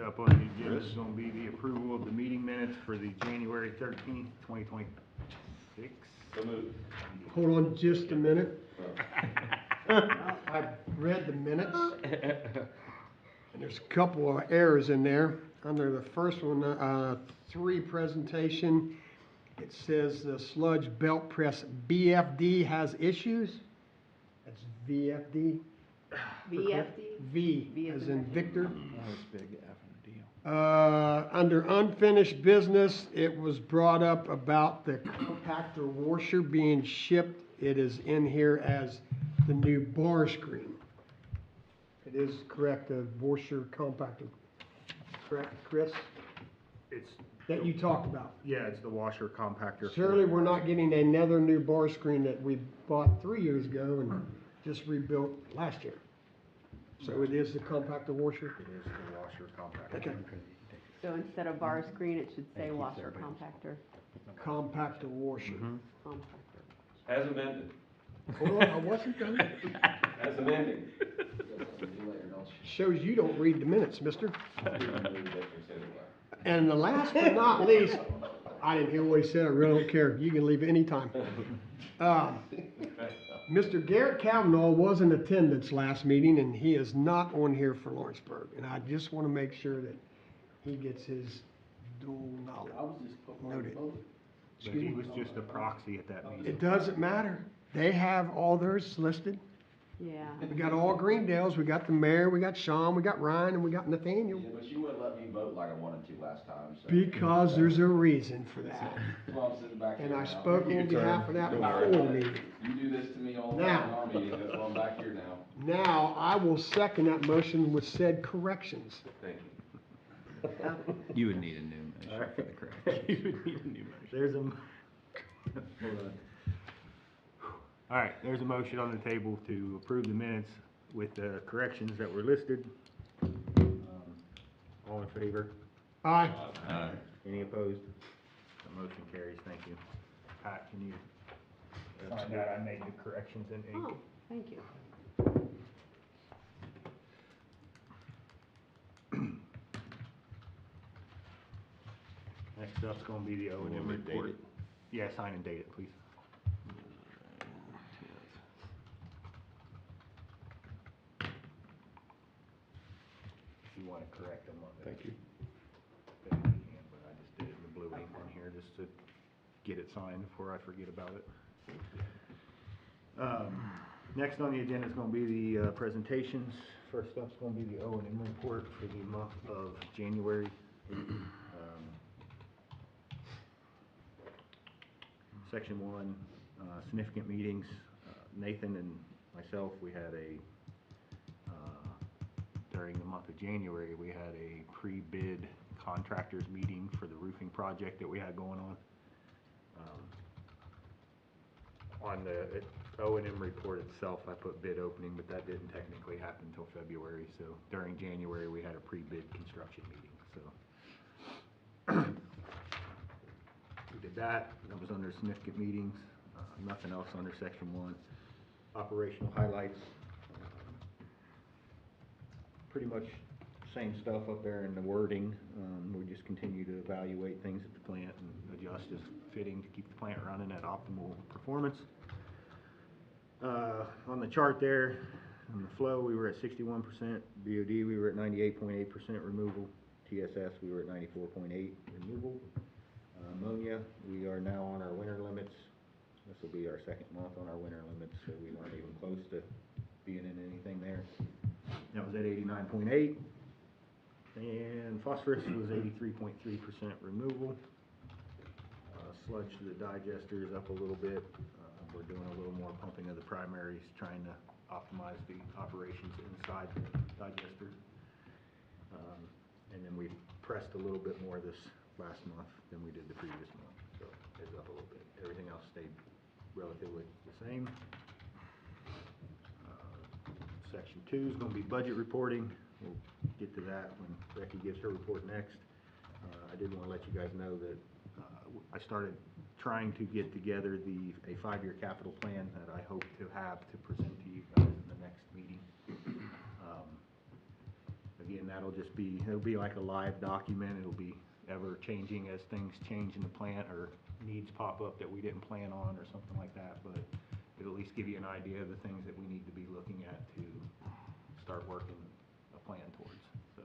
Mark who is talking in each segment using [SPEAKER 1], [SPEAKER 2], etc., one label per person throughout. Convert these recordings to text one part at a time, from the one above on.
[SPEAKER 1] up on the agenda is going to be the approval of the meeting minutes for the January 13th, 2026.
[SPEAKER 2] So moved.
[SPEAKER 3] Hold on just a minute. I've read the minutes, and there's a couple of errors in there. Under the first one, 3 presentation, it says the sludge belt press BFD has issues. That's VFD.
[SPEAKER 4] VFD?
[SPEAKER 3] V as in Victor.
[SPEAKER 5] That was big effing deal.
[SPEAKER 3] Under unfinished business, it was brought up about the compactor washer being shipped. It is in here as the new bar screen. It is correct, the washer compactor. Correct, Chris?
[SPEAKER 1] It's,
[SPEAKER 3] That you talked about.
[SPEAKER 1] yeah, it's the washer compactor.
[SPEAKER 3] Surely we're not getting another new bar screen that we bought 3 years ago and just rebuilt last year. So it is the compactor washer?
[SPEAKER 1] It is the washer compactor.
[SPEAKER 3] Okay.
[SPEAKER 4] So instead of bar screen, it should say washer compactor.
[SPEAKER 3] Compactor washer.
[SPEAKER 4] Compactor.
[SPEAKER 2] As amended.
[SPEAKER 3] Hold on, I wasn't done.
[SPEAKER 2] As amended.
[SPEAKER 3] Shows you don't read the minutes, mister. And the last but not least, I didn't hear what he said, I really don't care, you can leave anytime. Mr. Garrett Kavanaugh was in attendance last meeting, and he is not on here for Lawrenceburg. And I just want to make sure that he gets his dual knowledge noted.
[SPEAKER 1] But he was just a proxy at that meeting.
[SPEAKER 3] It doesn't matter, they have all theirs listed.
[SPEAKER 4] Yeah.
[SPEAKER 3] We got all Greendales, we got the mayor, we got Sean, we got Ryan, and we got Nathaniel.
[SPEAKER 5] Yeah, but you wouldn't let me vote like I wanted to last time, so.
[SPEAKER 3] Because there's a reason for that.
[SPEAKER 5] Well, I'm sitting back here
[SPEAKER 3] And I
[SPEAKER 5] now.
[SPEAKER 3] spoke on behalf of that
[SPEAKER 5] Don't
[SPEAKER 3] before
[SPEAKER 5] worry
[SPEAKER 3] the
[SPEAKER 5] about it.
[SPEAKER 3] meeting.
[SPEAKER 5] You do this to me all the
[SPEAKER 3] Now.
[SPEAKER 5] time in our meetings, that's why I'm back here now.
[SPEAKER 3] Now, I will second that motion with said corrections.
[SPEAKER 2] Thank you.
[SPEAKER 6] You would need a new motion for the correction.
[SPEAKER 1] You would need a new motion. There's a, hold on. All right, there's a motion on the table to approve the minutes with the corrections that were listed. All in favor?
[SPEAKER 3] Aye.
[SPEAKER 1] Any opposed? The motion carries, thank you. Pat, can you sign that? I made the corrections in ink.
[SPEAKER 4] Oh, thank you.
[SPEAKER 1] Next up's gonna be the O and M report. Yeah, sign and date it, please. If you wanna correct them on the.
[SPEAKER 5] Thank you.
[SPEAKER 1] But I just did it in the blue ink on here just to get it signed before I forget about it. Next on the agenda is gonna be the presentations. First up's gonna be the O and M report for the month of January. Section 1, significant meetings. Nathan and myself, we had during the month of January, we had a pre-bid contractors meeting for the roofing project that we had going on. On the O&M report itself, I put bid opening, but that didn't technically happen until February. So during January, we had a pre-bid construction meeting. So we did that. That was under significant meetings. Nothing else under section 1. Operational highlights. Pretty much same stuff up there in the wording. We just continue to evaluate things at the plant and adjust as fitting to keep the plant running at optimal performance. On the chart there, on the flow, we were at 61%. BOD, we were at 98.8% removal. TSS, we were at 94.8% removal. Ammonia, we are now on our winter limits. This will be our second month on our winter limits, so we weren't even close to being in anything there. That was at 89.8%. And phosphorus was 83.3% removal. Sludge to the digester is up a little bit. We're doing a little more pumping of the primaries, trying to optimize the operations inside the digester. And then we pressed a little bit more this last month than we did the previous month, so it's up a little bit. Everything else stayed relatively the same. Section 2 is going to be budget reporting. We'll get to that when Becky gives her report next. I did want to let you guys know that I started trying to get together a 5-year capital plan that I hope to have to present to you guys in the next meeting. again, it'll be like a live document. It'll be ever changing as things change in the plant or needs pop up that we didn't plan on or something like that, but it'll at least give you an idea of the things that we need to be looking at to start working a plan towards. So,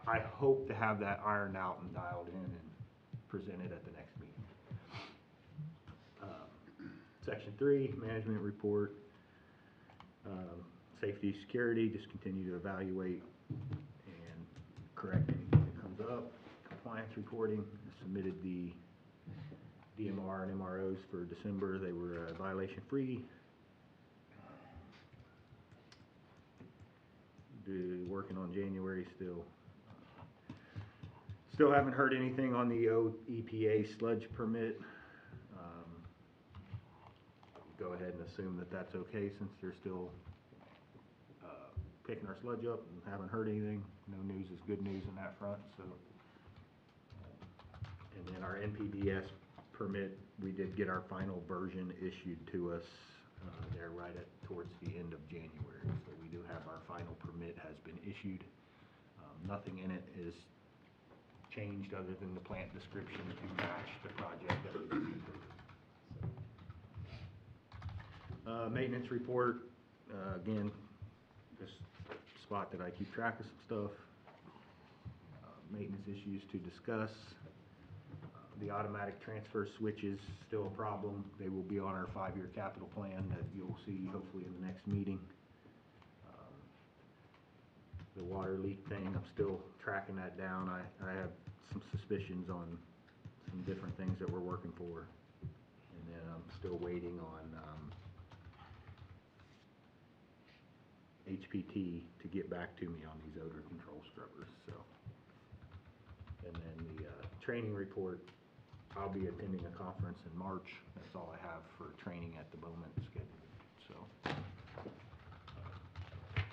[SPEAKER 1] I hope to have that ironed out and dialed in and presented at the next meeting. Section 3, management report. Safety, security, just continue to evaluate and correct anything that comes up. Compliance reporting, submitted the DMR and MROs for December. They were violation free. Working on January still. Still haven't heard anything on the EPA sludge permit. Go ahead and assume that that's okay since they're still picking our sludge up and haven't heard anything. No news is good news in that front. So, and then our NPDS permit, we did get our final version issued to us there right towards the end of January. So we do have our final permit has been issued. Nothing in it is changed other than the plant description to match the project that we received. Maintenance report, again, this spot that I keep track of some stuff. Maintenance issues to discuss. The automatic transfer switch is still a problem. They will be on our 5-year capital plan that you'll see hopefully in the next meeting. The water leak thing, I'm still tracking that down. I have some suspicions on some different things that we're working for. And then I'm still waiting on HPT to get back to me on these odor control scrubbers. So, and then the training report, I'll be attending a conference in March. That's all I have for training at the moment scheduled. So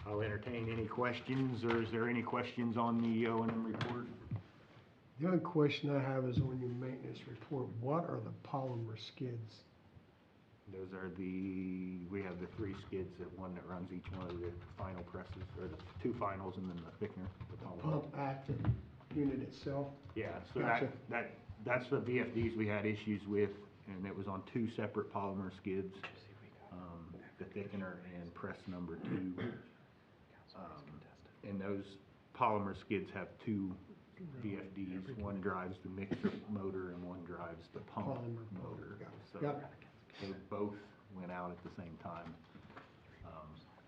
[SPEAKER 1] I'll entertain any questions, or is there any questions on the O&M report?
[SPEAKER 3] The other question I have is on your maintenance report, what are the polymer skids?
[SPEAKER 1] Those are we have the 3 skids, one that runs each one of the final presses, or the 2 finals and then the thickener. The
[SPEAKER 3] Pump active unit itself?
[SPEAKER 1] Yeah, so
[SPEAKER 3] Gotcha.
[SPEAKER 1] that's the VFDs we had issues with, and it was on 2 separate polymer skids, the thickener and press number 2. And those polymer skids have 2 VFDs. One drives the mixer motor and one drives the pump
[SPEAKER 3] Polymer
[SPEAKER 1] motor. So
[SPEAKER 3] Yep.
[SPEAKER 1] they both went out at the same time.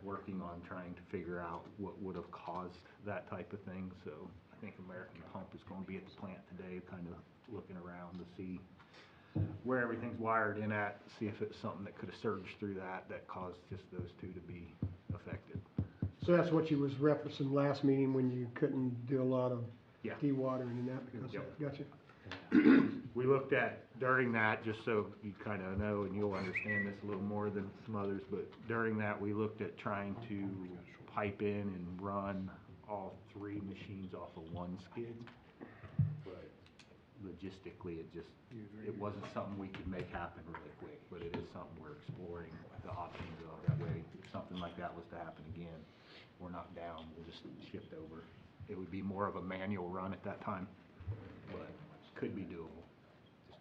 [SPEAKER 1] Working on trying to figure out what would have caused that type of thing. So I think American Pump is going to be at the plant today, kind of looking around to see where everything's wired in at, see if it's something that could have surged through that caused just those 2 to be affected.
[SPEAKER 3] So that's what you was referencing last meeting when you couldn't do a lot of
[SPEAKER 1] Yeah.
[SPEAKER 3] dewatering and that because
[SPEAKER 1] Yep.
[SPEAKER 3] of, gotcha.
[SPEAKER 1] We looked at, during that, just so you kind of know, and you'll understand this a little more than some others, but during that, we looked at trying to pipe in and run all 3 machines off of 1 skid. But logistically, it wasn't something we could make happen really quick, but it is something we're exploring the options of. That way, if something like that was to happen again, we're not down, we'll just shift over. It would be more of a manual run at that time, but could be doable. Just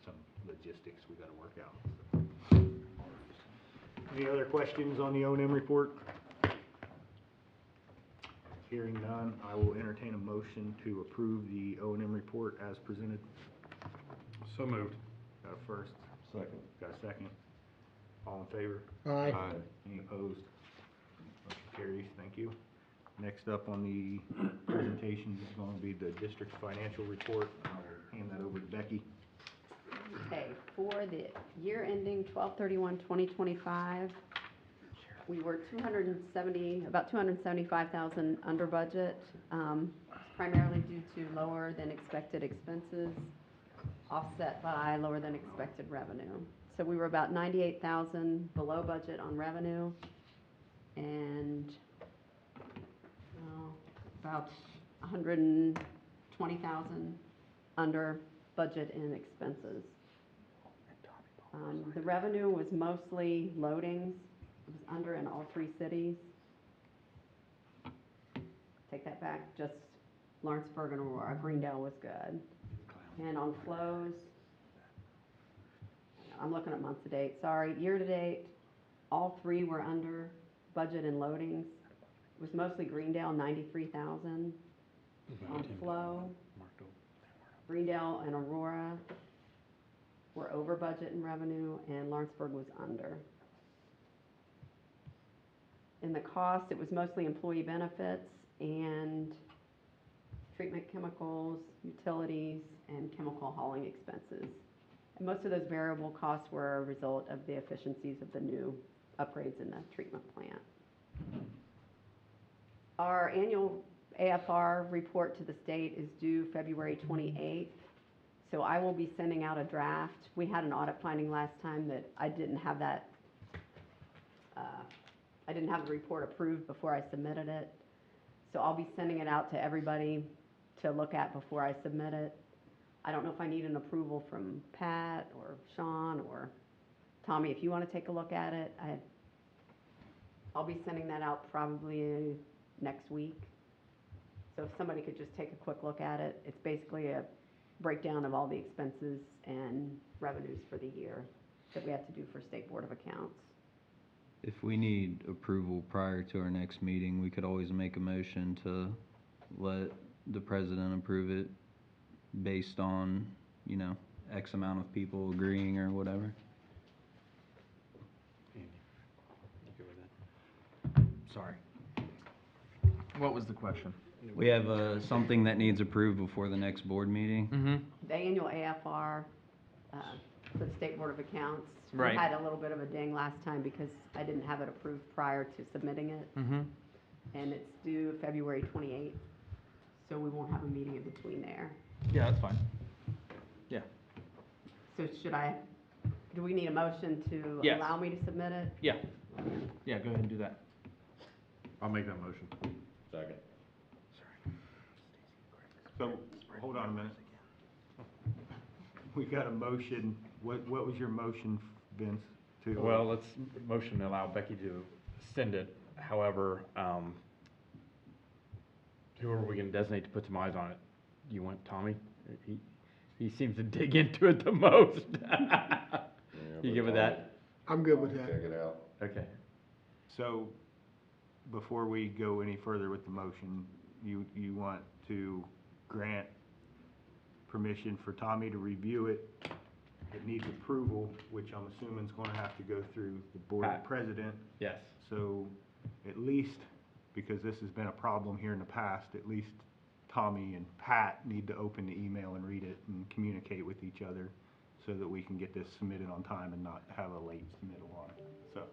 [SPEAKER 1] some logistics we gotta work out. Any other questions on the O&M report? Hearing none, I will entertain a motion to approve the O&M report as presented.
[SPEAKER 6] So moved.
[SPEAKER 1] Got a first?
[SPEAKER 2] Second.
[SPEAKER 1] Got a second? All in favor?
[SPEAKER 3] Aye.
[SPEAKER 1] Any opposed? Motion carries, thank you. Next up on the presentation is going to be the district financial report. I'll hand that over to Becky.
[SPEAKER 4] Okay, for the year ending 12/31/2025, we were about 275,000 under budget, primarily due to lower than expected expenses, offset by lower than expected revenue. So we were about 98,000 below budget on revenue, and about 120,000 under budget in expenses. The revenue was mostly loadings. It was under in all 3 cities. fact, just Lawrenceburg and Aurora. Greendale was good. And on flows, I'm looking at month to date, sorry, year to date, all three were under budget and loadings. It was mostly Greendale, 93,000. On flow, Greendale and Aurora were over budget in revenue, and Lawrenceburg was under. In the cost, it was mostly employee benefits and treatment chemicals, utilities, and chemical hauling expenses. And most of those variable costs were a result of the efficiencies of the new upgrades in the treatment plant. Our annual AFR report to the state is due February 28th, so I will be sending out a draft. We had an audit finding last time that I didn't have that, I didn't have the report approved before I submitted it. So I'll be sending it out to everybody to look at before I submit it. I don't know if I need an approval from Pat or Sean or Tommy, if you want to take a look at it. I'll be sending that out probably next week. So if somebody could just take a quick look at it, it's basically a breakdown of all the expenses and revenues for the year that we have to do for State Board of Accounts.
[SPEAKER 7] If we need approval prior to our next meeting, we could always make a motion to let the president approve it based on, you know, X amount of people agreeing or whatever.
[SPEAKER 6] Andy, you good with that? Sorry.
[SPEAKER 8] What was the question?
[SPEAKER 7] We have something that needs approved before the next board meeting.
[SPEAKER 8] Mm-hmm.
[SPEAKER 4] The annual AFR for the State Board of Accounts.
[SPEAKER 8] Right.
[SPEAKER 4] We had a little bit of a ding last time because I didn't have it approved prior to submitting it.
[SPEAKER 8] Mm-hmm.
[SPEAKER 4] And it's due February 28th, so we won't have a meeting in between there.
[SPEAKER 8] Yeah, that's fine. Yeah.
[SPEAKER 4] So do we need a motion to
[SPEAKER 8] Yes.
[SPEAKER 4] allow me to submit it?
[SPEAKER 8] Yeah. Yeah, go ahead and do that.
[SPEAKER 6] I'll make that motion.
[SPEAKER 2] Second.
[SPEAKER 1] So, hold on a minute. We got a motion. What was your motion, Vince? To
[SPEAKER 6] Well, let's motion to allow Becky to send it. However, who are we gonna designate to put some eyes on it? You want Tommy? He seems to dig into it the most. You good with that?
[SPEAKER 3] I'm good with that.
[SPEAKER 2] Check it out.
[SPEAKER 6] Okay.
[SPEAKER 1] So, before we go any further with the motion, you want to grant permission for Tommy to review it. It needs approval, which I'm assuming is gonna have to go through the board
[SPEAKER 6] Pat.
[SPEAKER 1] president.
[SPEAKER 6] Yes.
[SPEAKER 1] So, at least, because this has been a problem here in the past, at least Tommy and Pat need to open the email and read it and communicate with each other so that we can get this submitted on time and not have a late submittal on it. So,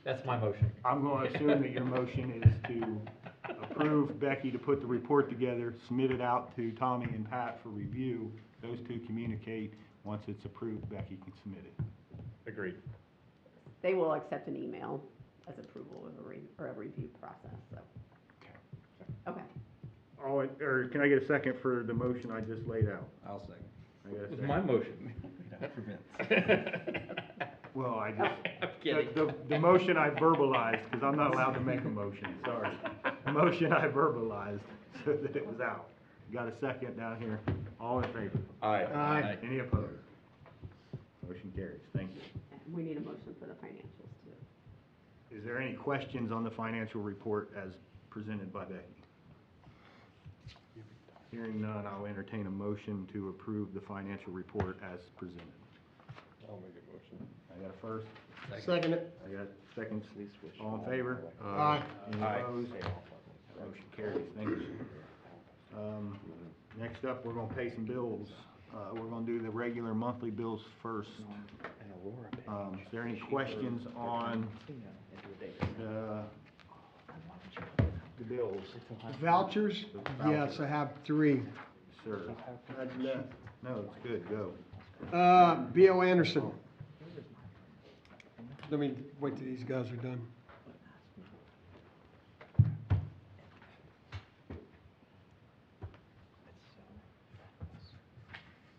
[SPEAKER 8] That's my motion.
[SPEAKER 1] I'm gonna assume that your motion is to approve Becky to put the report together, submit it out to Tommy and Pat for review. Those two communicate. Once it's approved, Becky can submit it.
[SPEAKER 6] Agreed.
[SPEAKER 4] They will accept an email as approval of a review process, so. Okay.
[SPEAKER 1] Or can I get a second for the motion I just laid out?
[SPEAKER 7] I'll second.
[SPEAKER 1] I got a
[SPEAKER 8] It was
[SPEAKER 1] second.
[SPEAKER 8] my motion.
[SPEAKER 1] Well, I just,
[SPEAKER 8] I'm kidding.
[SPEAKER 1] the motion I verbalized, because I'm not allowed to make a motion, sorry. The motion I verbalized so that it was out. Got a second down here. All in favor?
[SPEAKER 6] Aye.
[SPEAKER 3] Aye.
[SPEAKER 1] Any opposed? Motion carries. Thank you.
[SPEAKER 4] And we need a motion for the financials too.
[SPEAKER 1] Is there any questions on the financial report as presented by Becky? Hearing none, I'll entertain a motion to approve the financial report as presented.
[SPEAKER 2] I'll make a motion.
[SPEAKER 1] I got a first,
[SPEAKER 3] Second it.
[SPEAKER 1] I got seconds. All in favor?
[SPEAKER 3] Aye.
[SPEAKER 1] Any
[SPEAKER 6] Aye.
[SPEAKER 1] opposed? Motion carries. Thank you. Next up, we're gonna pay some bills. We're gonna do the regular monthly bills first. Is there any questions on the bills?
[SPEAKER 3] Vouchers? Yes, I have 3.
[SPEAKER 1] Sir? No, it's good, go.
[SPEAKER 3] B.O. Anderson. Let me wait till these guys are done.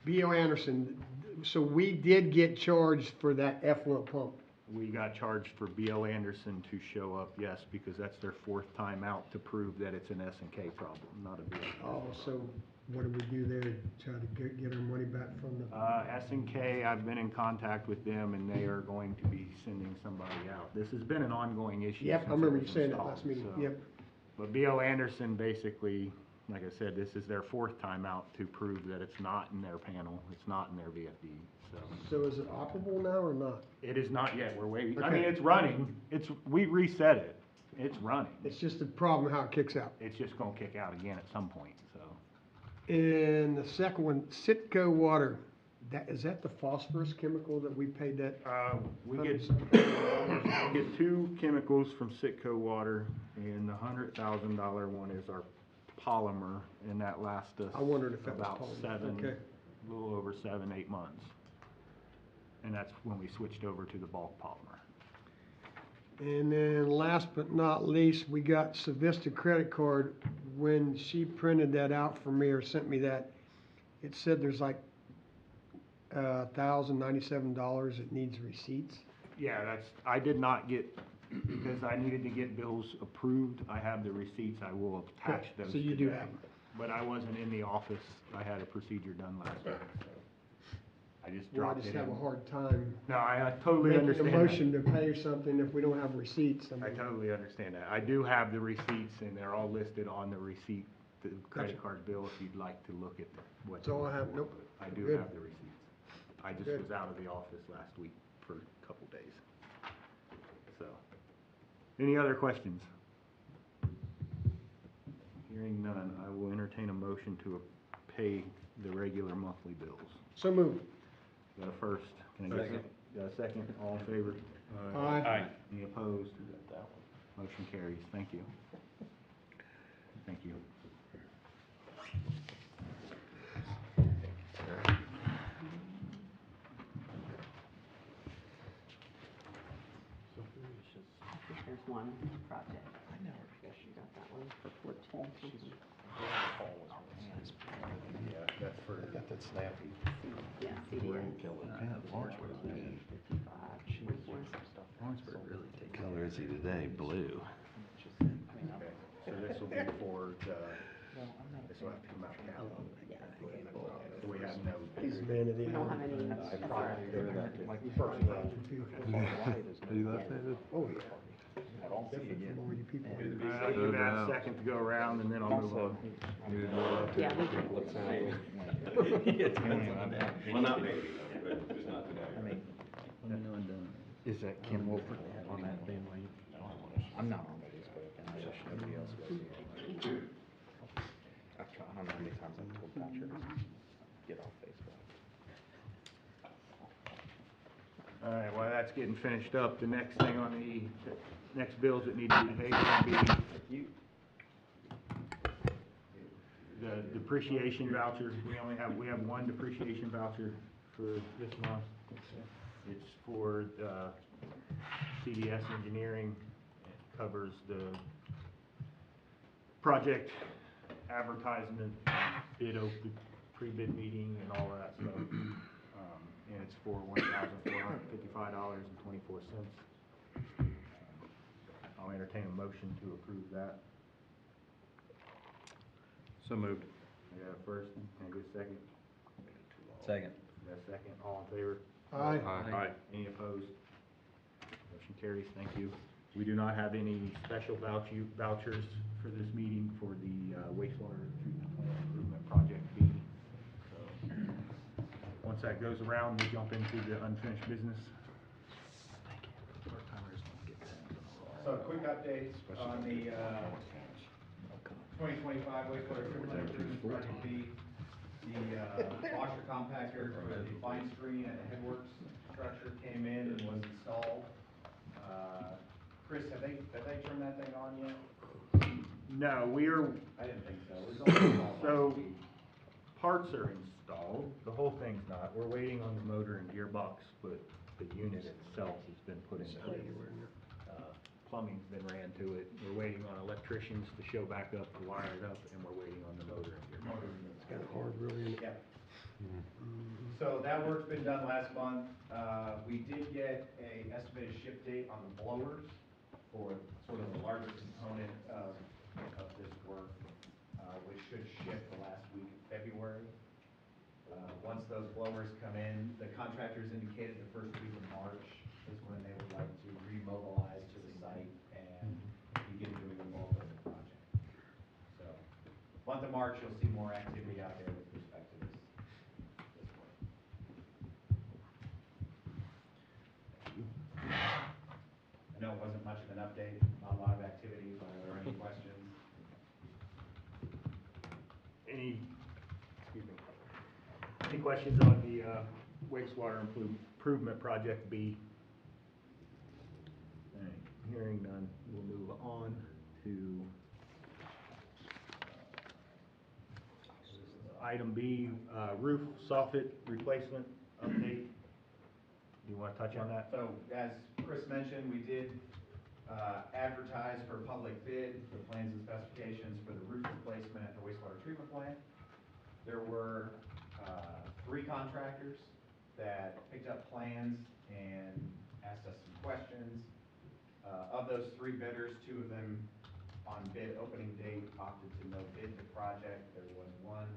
[SPEAKER 3] B.O. Anderson, so we did get charged for that effluent pump
[SPEAKER 1] We got charged for B.L. Anderson to show up, yes, because that's their fourth time out to prove that it's an S and K problem, not a B.L.
[SPEAKER 3] Oh, so what do we do there to try to get our money back from the?
[SPEAKER 1] S and K, I've been in contact with them and they are going to be sending somebody out. This has been an ongoing issue.
[SPEAKER 3] Yep,
[SPEAKER 1] since
[SPEAKER 3] I
[SPEAKER 1] it
[SPEAKER 3] remember
[SPEAKER 1] was
[SPEAKER 3] you saying that
[SPEAKER 1] installed,
[SPEAKER 3] last meeting,
[SPEAKER 1] so.
[SPEAKER 3] yep.
[SPEAKER 1] But B.L. Anderson basically, like I said, this is their fourth time out to prove that it's not in their panel, it's not in their VFD, so.
[SPEAKER 3] So is it operable now or not?
[SPEAKER 1] It is not yet, we're waiting, I
[SPEAKER 3] Okay.
[SPEAKER 1] mean, it's running, we reset it, it's running.
[SPEAKER 3] It's just a problem how it kicks out.
[SPEAKER 1] It's just gonna kick out again at some point, so.
[SPEAKER 3] And the second one, Citgo water, is that the phosphorus chemical that we paid that?
[SPEAKER 1] We get two chemicals from Sitco Water, and the $100,000 one is our polymer, and that lasts us
[SPEAKER 3] I wondered if that was
[SPEAKER 1] about
[SPEAKER 3] polymer. Okay.
[SPEAKER 1] a little over 7-8 months. And that's when we switched over to the bulk polymer.
[SPEAKER 3] And then last but not least, we got Savista credit card. When she printed that out for me or sent me that, it said there's like $1,097 it needs receipts.
[SPEAKER 1] Yeah, I did not get, because I needed to get bills approved, I have the receipts, I will attach those
[SPEAKER 3] So you do
[SPEAKER 1] today.
[SPEAKER 3] have them.
[SPEAKER 1] But I wasn't in the office, I had a procedure done last week, so I just
[SPEAKER 3] Well, I
[SPEAKER 1] dropped
[SPEAKER 3] just
[SPEAKER 1] it
[SPEAKER 3] have a
[SPEAKER 1] in.
[SPEAKER 3] hard time
[SPEAKER 1] No, I totally
[SPEAKER 3] making a
[SPEAKER 1] understand that.
[SPEAKER 3] motion to pay something if we don't have receipts.
[SPEAKER 1] I totally understand that. I do have the receipts and they're all listed on the receipt, the credit
[SPEAKER 3] Gotcha.
[SPEAKER 1] card bill, if you'd like to look at what.
[SPEAKER 3] That's all I have. Nope.
[SPEAKER 1] I do
[SPEAKER 3] Good.
[SPEAKER 1] have the receipts. I just
[SPEAKER 3] Good.
[SPEAKER 1] was out of the office last week for a couple days. So, any other questions? Hearing none, I will entertain a motion to pay the regular monthly bills.
[SPEAKER 3] So moved.
[SPEAKER 1] Got a first? Can I get a second? Got a second? All in favor?
[SPEAKER 3] Aye.
[SPEAKER 1] Any opposed? Motion carries. Thank you. Thank you.
[SPEAKER 4] I think there's one project. I know. You got that one for 14 something.
[SPEAKER 1] Yeah, that's for. Got that snappy.
[SPEAKER 4] Yeah, CDN.
[SPEAKER 7] Lawrenceburg really takes.
[SPEAKER 2] Color is he today? Blue.
[SPEAKER 1] Okay, so this will be for the, this will have to come out of capital. So we have no.
[SPEAKER 3] He's a man of the
[SPEAKER 4] We don't
[SPEAKER 3] hour.
[SPEAKER 4] have any.
[SPEAKER 2] Are you left-handed?
[SPEAKER 3] Oh, yeah. Different from all you people.
[SPEAKER 1] I'll give that a second to go around and then I'll move on.
[SPEAKER 4] Yeah, we
[SPEAKER 5] Well, not maybe, but just not today.
[SPEAKER 6] Is that Ken Wolford on that bandwagon?
[SPEAKER 8] I'm not on Facebook, and I wish nobody else was. I don't know how many times I've told Patrick, get off Facebook.
[SPEAKER 1] All right, while that's getting finished up, the next thing on the next bills that need to be paid will be the depreciation voucher. We have one depreciation voucher for this month. It's for CDS Engineering. It covers the project advertisement, bid open, pre-bid meeting and all that stuff. And it's for $1,455.24. I'll entertain a motion to approve that.
[SPEAKER 6] So moved.
[SPEAKER 1] I got a first, can I get a second?
[SPEAKER 7] Second.
[SPEAKER 1] Got a second, all in favor?
[SPEAKER 3] Aye.
[SPEAKER 6] Aye.
[SPEAKER 1] Any opposed? Motion carries, thank you. We do not have any special vouchers for this meeting for the wastewater treatment plant improvement project B. So, once that goes around, we jump into the unfinished business.
[SPEAKER 9] So quick updates on the 2025 wastewater treatment improvement project B. The washer compactor for the fine screen at the headworks structure came in and was installed. Chris, have they turned that thing on yet?
[SPEAKER 1] No,
[SPEAKER 9] I didn't think so. It was only installed
[SPEAKER 1] So-
[SPEAKER 9] last week.
[SPEAKER 1] parts are installed, the whole thing's not. We're waiting on the motor and gearbox, but the unit itself has been put in place. Plumbing's been ran to it. We're waiting on electricians to show back up, to wire it up, and we're waiting on the motor and gearbox.
[SPEAKER 3] It's kind of hard, really.
[SPEAKER 9] Yeah. So that work's been done last month. We did get a estimated ship date on the blowers for sort of the largest component of this work, which should ship the last week of February. Once those blowers come in, the contractors indicated the first week of March is when they would like to remobilize to the site and begin doing the bulk of the project. So, month of March, you'll see more activity out there with respect to this work. I know it wasn't much of an update, not a lot of activity, but are there any questions?
[SPEAKER 1] Any questions on the wastewater improvement project B? All right, hearing none, we'll move on to item B, roof soffit replacement update. Do you want to touch on that?
[SPEAKER 9] So, as Chris mentioned, we did advertise for public bid the plans and specifications for the roof replacement at the wastewater treatment plant. There were 3 contractors that picked up plans and asked us some questions. Of those 3 bidders, 2 of them on bid opening date opted to no bid the project. There was 1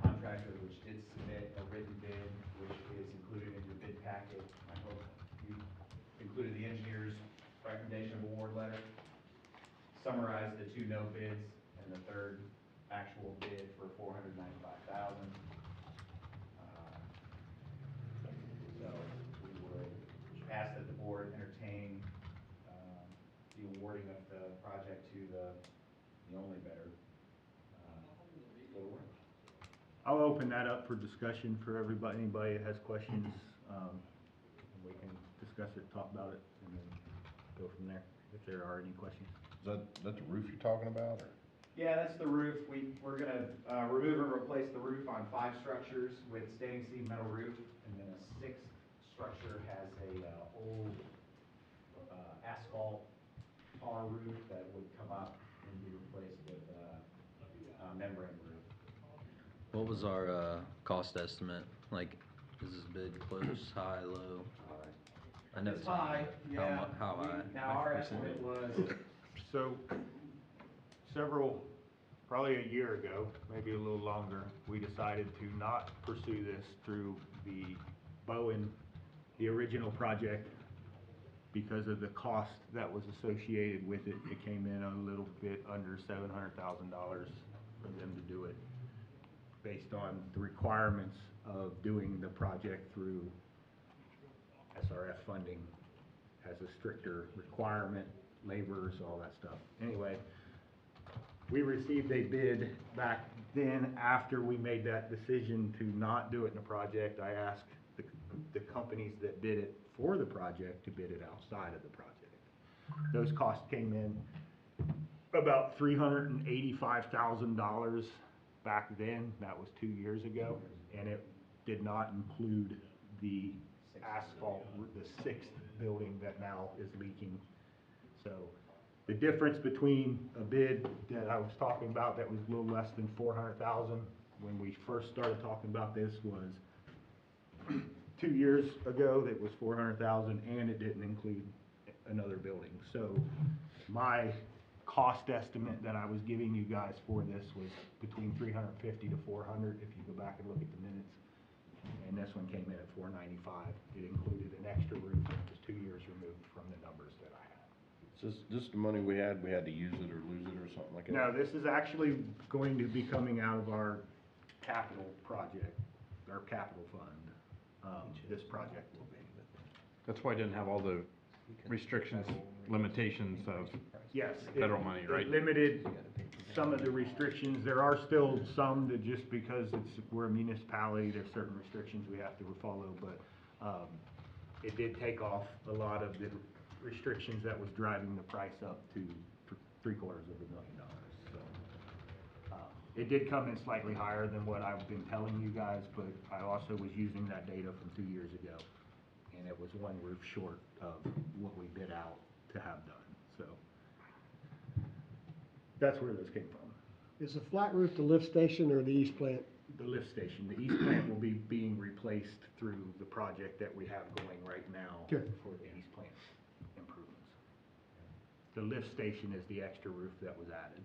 [SPEAKER 9] contractor which did submit a written bid, which is included in your bid packet. I hope you included the engineer's recommendation of award letter, summarized the 2 no bids, and the 3rd actual bid for $495,000. So we would ask that the board entertain the awarding of the project to the only bidder for the work.
[SPEAKER 1] I'll open that up for discussion for everybody, anybody that has questions. We can discuss it, talk about it, and then go from there, if there are any questions.
[SPEAKER 5] Is that the roof you're talking about, or?
[SPEAKER 9] Yeah, that's the roof. We're gonna remove and replace the roof on 5 structures with standing seam metal roof, and then a 6th structure has a old asphalt tar roof that would come up and be replaced with a membrane roof.
[SPEAKER 7] What was our, cost estimate? Like, is this bid close, high, low? I know
[SPEAKER 9] It's high, yeah.
[SPEAKER 7] How high?
[SPEAKER 9] Now, our estimate was,
[SPEAKER 1] So, probably a year ago, maybe a little longer, we decided to not pursue this through the Bowen, the original project, because of the cost that was associated with it. It came in a little bit under $700,000 for them to do it, based on the requirements of doing the project through SRF funding. Has a stricter requirement, laborers, all that stuff. Anyway, we received a bid back then after we made that decision to not do it in the project. I asked the companies that bid it for the project to bid it outside of the project. Those costs came in about $385,000 back then. That was 2 years ago, and it did not include the asphalt, the 6th building that now is leaking. So the difference between a bid that I was talking about that was a little less than $400,000 when we first started talking about this was 2 years ago that was $400,000, and it didn't include another building. So my cost estimate that I was giving you guys for this was between $350 to $400 if you go back and look at the minutes. And this one came in at $495. It included an extra roof that was 2 years removed from the numbers that I had.
[SPEAKER 5] So this the money we had to use it or lose it or something like that?
[SPEAKER 1] No, this is actually going to be coming out of our capital project, our capital fund. This project will be.
[SPEAKER 6] That's why I didn't have all the restrictions, limitations of
[SPEAKER 1] Yes.
[SPEAKER 6] federal money, right?
[SPEAKER 1] It limited some of the restrictions. There are still some that just because we're a municipality, there's certain restrictions we have to follow, but it did take off a lot of the restrictions that was driving the price up to $750,000. So it did come in slightly higher than what I've been telling you guys, but I also was using that data from 2 years ago, and it was 1 roof short of what we bid out to have done. So that's where this came from.
[SPEAKER 3] Is the flat roof the lift station or the east plant?
[SPEAKER 1] The lift station, the east plant will be being replaced through the project that we have going right now
[SPEAKER 3] Good.
[SPEAKER 1] for the east plant improvements. The lift station is the extra roof that was added.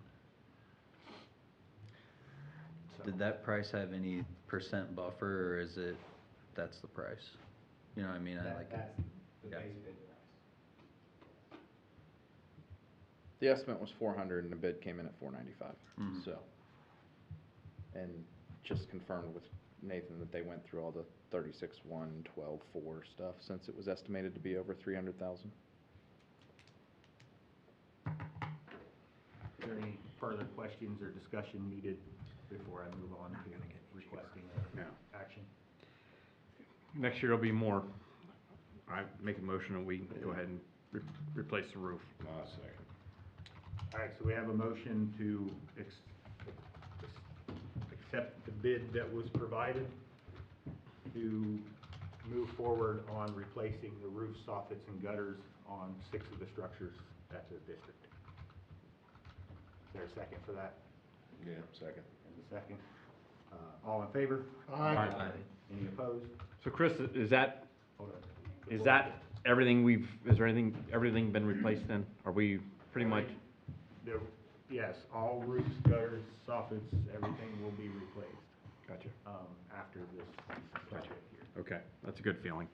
[SPEAKER 1] So-
[SPEAKER 7] Did that price have any percent buffer, or is it, that's the price? You know what I mean? I like,
[SPEAKER 9] That's the
[SPEAKER 7] yeah.
[SPEAKER 9] base bid price.
[SPEAKER 8] The estimate was 400 and the bid came in at 495,
[SPEAKER 7] Mhm.
[SPEAKER 8] so. And just confirmed with Nathan that they went through all the 36-1, 12-4 stuff, since it was estimated to be over 300,000.
[SPEAKER 1] Is there any further questions or discussion needed before I move on to requesting
[SPEAKER 6] No.
[SPEAKER 1] action?
[SPEAKER 6] Next year will be more. I make a motion that we go ahead and replace the roof.
[SPEAKER 5] Second.
[SPEAKER 1] All right, so we have a motion to accept the bid that was provided to move forward on replacing the roof soffits and gutters on 6 of the structures at the district. Is there a second for that?
[SPEAKER 5] Yeah, second.
[SPEAKER 1] And a second. All in favor?
[SPEAKER 3] Aye.
[SPEAKER 1] Any opposed?
[SPEAKER 6] So Chris, is that,
[SPEAKER 1] Hold on.
[SPEAKER 6] is that everything is there everything been replaced then? Are we pretty much?
[SPEAKER 1] Yes, all roofs, gutters, soffits, everything will be replaced,
[SPEAKER 6] Gotcha.
[SPEAKER 1] after this project here.
[SPEAKER 6] Okay, that's a good feeling.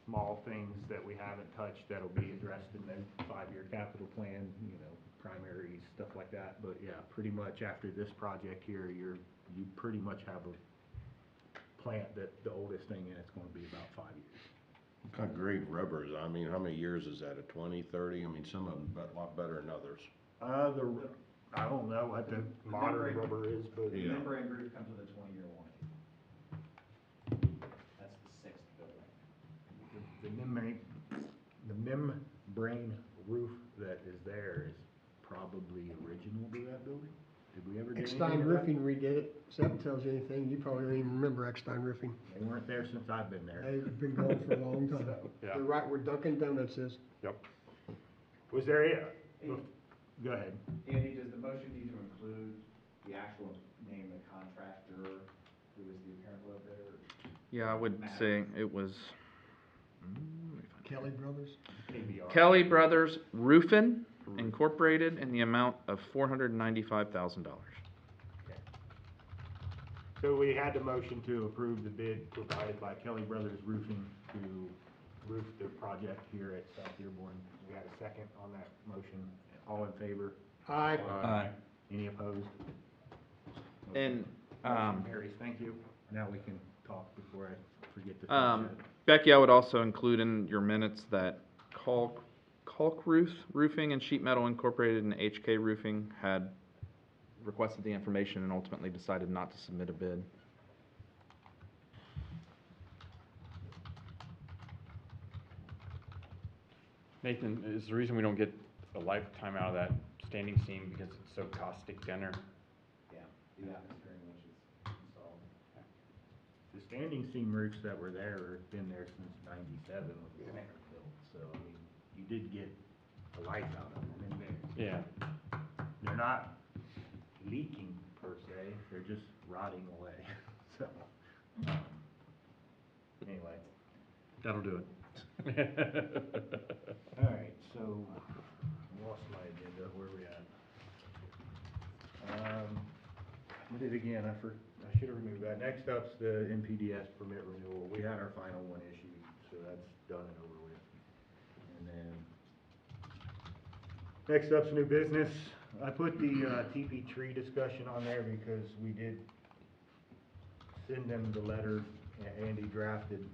[SPEAKER 1] Small things that we haven't touched that'll be addressed in the 5-year capital plan, you know, primaries, stuff like that. But yeah, pretty much after this project here, you pretty much have a plant that the oldest thing in it's gonna be about 5 years.
[SPEAKER 5] What kind of grade rubbers? I mean, how many years is that? A 20, 30? I mean, some of them a lot better than others.
[SPEAKER 1] I don't know what the modern
[SPEAKER 9] membrane-
[SPEAKER 1] rubber is, but
[SPEAKER 9] The
[SPEAKER 5] Yeah.
[SPEAKER 9] membrane roof comes with a 20-year warranty. That's the 6th building.
[SPEAKER 1] the membrane roof that is there is probably original to that building. Did we ever get anything
[SPEAKER 3] Eckstein
[SPEAKER 1] of that?
[SPEAKER 3] Roofing redid it. If that tells you anything, you probably don't even remember Eckstein Roofing.
[SPEAKER 1] They weren't there since I've been there.
[SPEAKER 3] They've been going for a long time.
[SPEAKER 6] Yeah.
[SPEAKER 3] They're right where Dunkin' Donuts is.
[SPEAKER 6] Yep.
[SPEAKER 1] Was there go ahead.
[SPEAKER 9] Andy, does the motion need to include the actual name of the contractor who is the apparent low bidder?
[SPEAKER 8] Yeah, I would say it was
[SPEAKER 3] Kelly Brothers.
[SPEAKER 1] KBR.
[SPEAKER 8] Kelly Brothers Roofing Incorporated in the amount of $495,000.
[SPEAKER 1] So we had the motion to approve the bid provided by Kelly Brothers Roofing to roof the project here at South Dearborn. We had a second on that motion. All in favor?
[SPEAKER 3] Aye.
[SPEAKER 7] Aye.
[SPEAKER 1] Any opposed?
[SPEAKER 8] And,
[SPEAKER 1] Motion carries. Thank you. Now we can talk before I forget to finish it.
[SPEAKER 8] Becky, I would also include in your minutes that Caulk Roofing and Sheet Metal Incorporated and HK Roofing had requested the information and ultimately decided not to submit a bid.
[SPEAKER 6] Nathan, is the reason we don't get a lifetime out of that standing seam because it's so caustic dinner?
[SPEAKER 9] Yeah, the atmosphere in which it's installed.
[SPEAKER 1] The standing seam roofs that were there have been there since '97 when the plant was built, so, I mean, you did get the life out of them, and
[SPEAKER 6] Yeah.
[SPEAKER 1] they're not leaking per se, they're just rotting away, so, anyway.
[SPEAKER 6] That'll do it.
[SPEAKER 1] All right, so, I lost my agenda, where are we at? I did it again, I should have removed that. Next up's the NPDS permit renewal. We had our final one issued, so that's done and over with. And then, next up's new business. I put the TP tree discussion on there because we did send them the letter Andy drafted.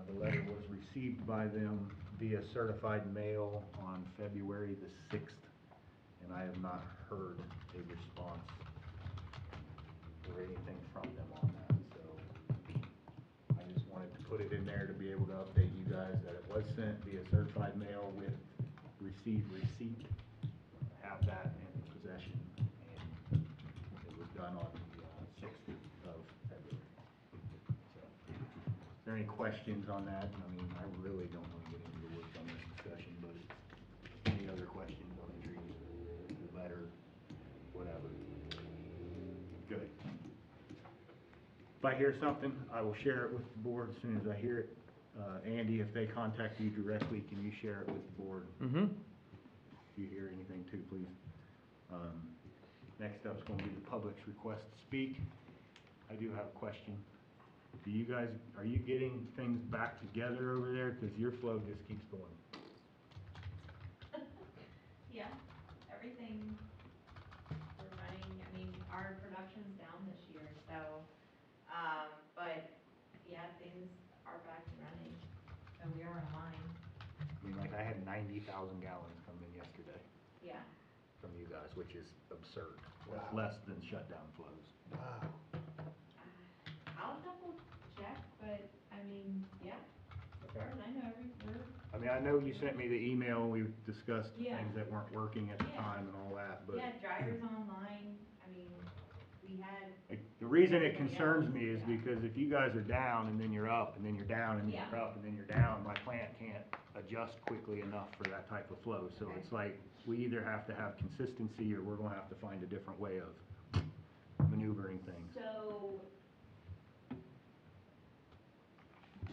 [SPEAKER 1] The letter was received by them via certified mail on February the 6th, and I have not heard a response or anything from them on that, so I just wanted to put it in there to be able to update you guys that it was sent via certified mail with received receipt. Have that in possession, and it was done on the 6th of February. So, is there any questions on that? I mean, I really don't want to get into the woods on this discussion, but any other questions on the trees, the letter, whatever? Good. If I hear something, I will share it with the board as soon as I hear it. Andy, if they contact you directly, can you share it with the board?
[SPEAKER 8] Mm-hmm.
[SPEAKER 1] If you hear anything too, please. Next up is gonna be the public's request to speak. I do have a question. Do you guys, are you getting things back together over there? Cause your flow just keeps going.
[SPEAKER 10] Yeah, everything, we're running, I mean, our production's down this year, so, but, yeah, things are back and running, so we are online,
[SPEAKER 1] I mean, like I had 90,000 gallons come in yesterday
[SPEAKER 10] yeah.
[SPEAKER 1] from you guys, which is absurd. That's less than shutdown flows.
[SPEAKER 3] Wow.
[SPEAKER 10] I'll double check, but, I mean, yeah, as far as I know, we're,
[SPEAKER 1] I mean, I know you sent me the email, we discussed
[SPEAKER 10] Yeah.
[SPEAKER 1] things that weren't working at the
[SPEAKER 10] Yeah.
[SPEAKER 1] time and all that, but.
[SPEAKER 10] yeah, dryer's online, I mean, we had,
[SPEAKER 1] Like, the reason it concerns me is because if you guys are down and then you're up and then you're down and then
[SPEAKER 10] Yeah.
[SPEAKER 1] you're up and then you're down, my plant can't adjust quickly enough for that type of flow. So
[SPEAKER 10] Okay.
[SPEAKER 1] it's like, we either have to have consistency or we're gonna have to find a different way of maneuvering things.
[SPEAKER 10] so,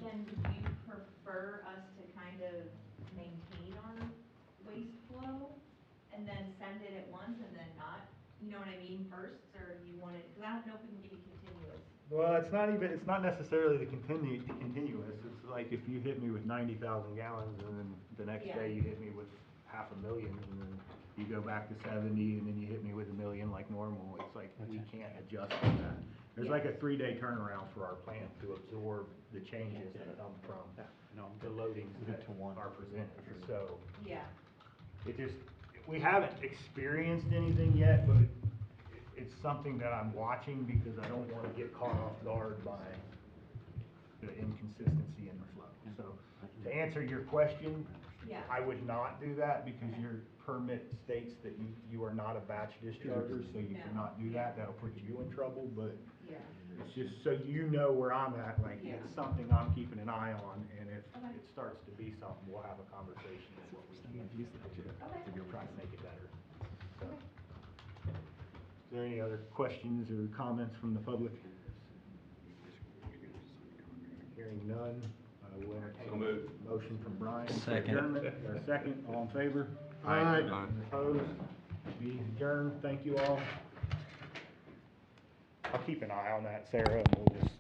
[SPEAKER 10] then would you prefer us to kind of maintain our waste flow and then send it at once and then not, you know what I mean, first, or you want it, because I don't know if we can give you continuous.
[SPEAKER 1] Well, it's not necessarily the continuous, it's like if you hit me with 90,000 gallons and then the next
[SPEAKER 10] Yeah.
[SPEAKER 1] day you hit me with 500,000 and then you go back to 70 and then you hit me with 1,000,000 like normal, it's like we can't adjust to that. There's like a 3-day turnaround for our plant to absorb the changes that come from the loadings that are presented, so.
[SPEAKER 10] Yeah,
[SPEAKER 1] It just, we haven't experienced anything yet, but it's something that I'm watching because I don't want to get caught off guard by the inconsistency in the flow. So to answer your question,
[SPEAKER 10] yeah,
[SPEAKER 1] I would not do that because your permit states that you are not a batch discharger, so you
[SPEAKER 10] No.
[SPEAKER 1] cannot do that. That'll put you in trouble, but
[SPEAKER 10] yeah,
[SPEAKER 1] it's just so you know where I'm at, like
[SPEAKER 10] Yeah.
[SPEAKER 1] it's something I'm keeping an eye on, and if
[SPEAKER 10] Okay.
[SPEAKER 1] it starts to be something, we'll have a conversation of what we can do to try to make it better. So, is there any other questions or comments from the public? Hearing none, we'll entertain a motion from Brian. for
[SPEAKER 7] Second.
[SPEAKER 1] adjournment. Or a second, all in favor?
[SPEAKER 3] Aye.
[SPEAKER 1] Opposed? Be adjourned, thank you all. I'll keep an eye on that, Sarah, and we'll just